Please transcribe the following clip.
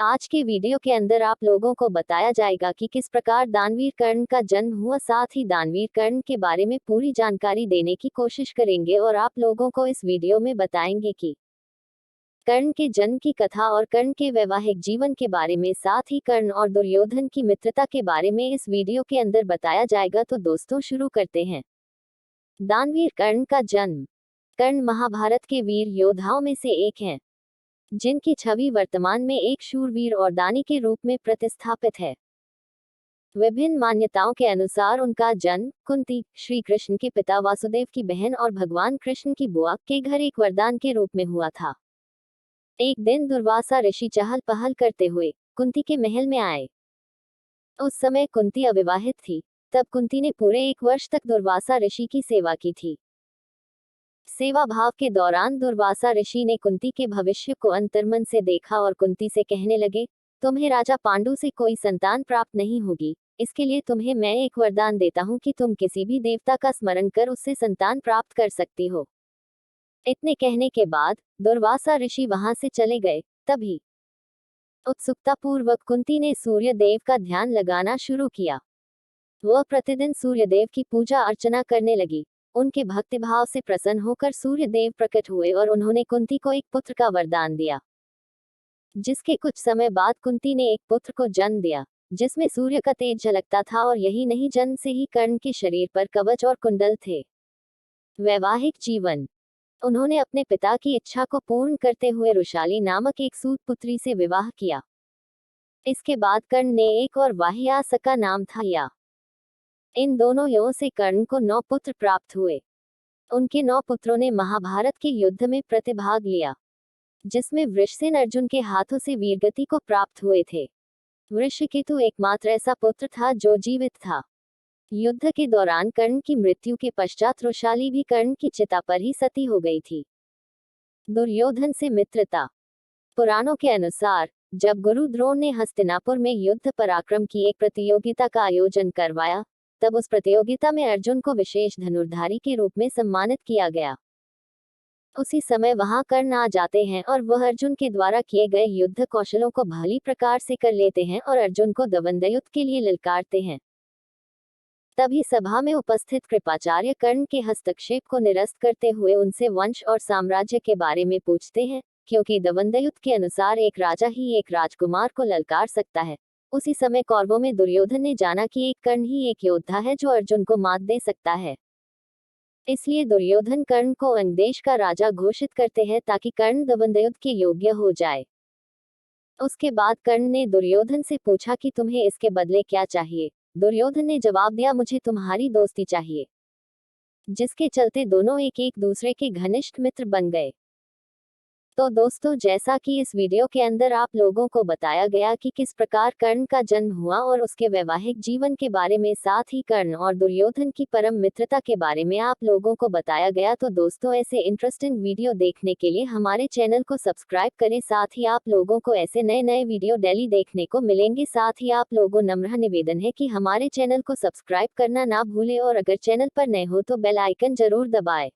आज के वीडियो के अंदर आप लोगों को बताया जाएगा कि किस प्रकार दानवीर कर्ण का जन्म हुआ, साथ ही दानवीर कर्ण के बारे में पूरी जानकारी देने की कोशिश करेंगे और आप लोगों को इस वीडियो में बताएंगे कि कर्ण के जन्म की कथा और कर्ण के वैवाहिक जीवन के बारे में, साथ ही कर्ण और दुर्योधन की मित्रता के बारे में इस वीडियो के अंदर बताया जाएगा। तो दोस्तों शुरू करते हैं। दानवीर कर्ण का जन्म। कर्ण महाभारत के वीर योद्धाओं में से एक हैं, जिनकी छवि वर्तमान में एक शूरवीर और दानी के रूप में प्रतिस्थापित है। विभिन्न मान्यताओं के अनुसार उनका जन्म कुंती, श्री कृष्ण के पिता वासुदेव की बहन और भगवान कृष्ण की बुआ के घर एक वरदान के रूप में हुआ था। एक दिन दुर्वासा ऋषि चहल पहल करते हुए कुंती के महल में आए। उस समय कुंती अविवाहित थी। तब कुंती ने पूरे 1 वर्ष तक दुर्वासा ऋषि की सेवा की थी। सेवा भाव के दौरान दुर्वासा ऋषि ने कुंती के भविष्य को अंतर्मन से देखा और कुंती से कहने लगे, तुम्हें राजा पांडु से कोई संतान प्राप्त नहीं होगी। इसके लिए तुम्हें मैं एक वरदान देता हूँ कि तुम किसी भी देवता का स्मरण कर उससे संतान प्राप्त कर सकती हो। इतने कहने के बाद दुर्वासा ऋषि वहां से चले गए। तभी उत्सुकता पूर्वक कुंती ने सूर्य देव का ध्यान लगाना शुरू किया। वह प्रतिदिन सूर्य देव की पूजा अर्चना करने लगी। उनके भक्तिभाव से प्रसन्न होकर सूर्य देव प्रकट हुए और उन्होंने कुंती को एक पुत्र का वरदान दिया, जिसके कुछ समय बाद कुंती ने एक पुत्र को जन्म दिया, जिसमें सूर्य का तेज झलकता था। और यही नहीं, जन्म से ही कर्ण के शरीर पर कवच और कुंडल थे। वैवाहिक जीवन। उन्होंने अपने पिता की इच्छा को पूर्ण करते हुए रुशाली नामक एक सूत पुत्री से विवाह किया। इसके बाद कर्ण ने एक और वाह्यास का नाम था या। इन दोनों यों से कर्ण को 9 पुत्र प्राप्त हुए। उनके 9 पुत्रों ने महाभारत के युद्ध में प्रतिभाग लिया, जिसमें वृषसेन अर्जुन के हाथों से वीरगति को प्राप्त हुए थे। वृषकेतु एकमात्र ऐसा पुत्र था जो जीवित था। युद्ध के दौरान कर्ण की मृत्यु के पश्चात रुशाली भी कर्ण की चिता पर ही सती हो गई थी। दुर्योधन से मित्रता। पुराणों के अनुसार जब गुरु द्रोण ने हस्तिनापुर में युद्ध पराक्रम की एक प्रतियोगिता का आयोजन करवाया, तब उस प्रतियोगिता में अर्जुन को विशेष धनुर्धारी के रूप में सम्मानित किया गया। उसी समय वहां कर्ण आ जाते हैं और वह अर्जुन के द्वारा किए गए युद्ध कौशलों को भली प्रकार से कर लेते हैं और अर्जुन को दवंदयुद्ध के लिए ललकारते हैं। तभी सभा में उपस्थित कृपाचार्य कर्ण के हस्तक्षेप को निरस्त करते हुए उनसे वंश और साम्राज्य के बारे में पूछते हैं, क्योंकि दवंदयुद्ध के अनुसार एक राजा ही एक राजकुमार को ललकार सकता है। उसी समय कौरवों में दुर्योधन ने जाना कि एक कर्ण ही एक योद्धा है जो अर्जुन को मात दे सकता है। इसलिए दुर्योधन कर्ण को अंगदेश का राजा घोषित करते हैं ताकि कर्ण दवंदयुद्ध के योग्य हो जाए। उसके बाद कर्ण ने दुर्योधन से पूछा कि तुम्हें इसके बदले क्या चाहिए। दुर्योधन ने जवाब दिया, मुझे तुम्हारी दोस्ती चाहिए। जिसके चलते दोनों एक दूसरे के घनिष्ठ मित्र बन गए। तो दोस्तों, जैसा कि इस वीडियो के अंदर आप लोगों को बताया गया कि किस प्रकार कर्ण का जन्म हुआ और उसके वैवाहिक जीवन के बारे में, साथ ही कर्ण और दुर्योधन की परम मित्रता के बारे में आप लोगों को बताया गया। तो दोस्तों, ऐसे इंटरेस्टिंग वीडियो देखने के लिए हमारे चैनल को सब्सक्राइब करें। साथ ही आप लोगों को ऐसे नए नए वीडियो डेली देखने को मिलेंगे। साथ ही आप लोगों नम्र निवेदन है कि हमारे चैनल को सब्सक्राइब करना ना भूलें और अगर चैनल पर नए हो तो बेल आइकन जरूर दबाएं।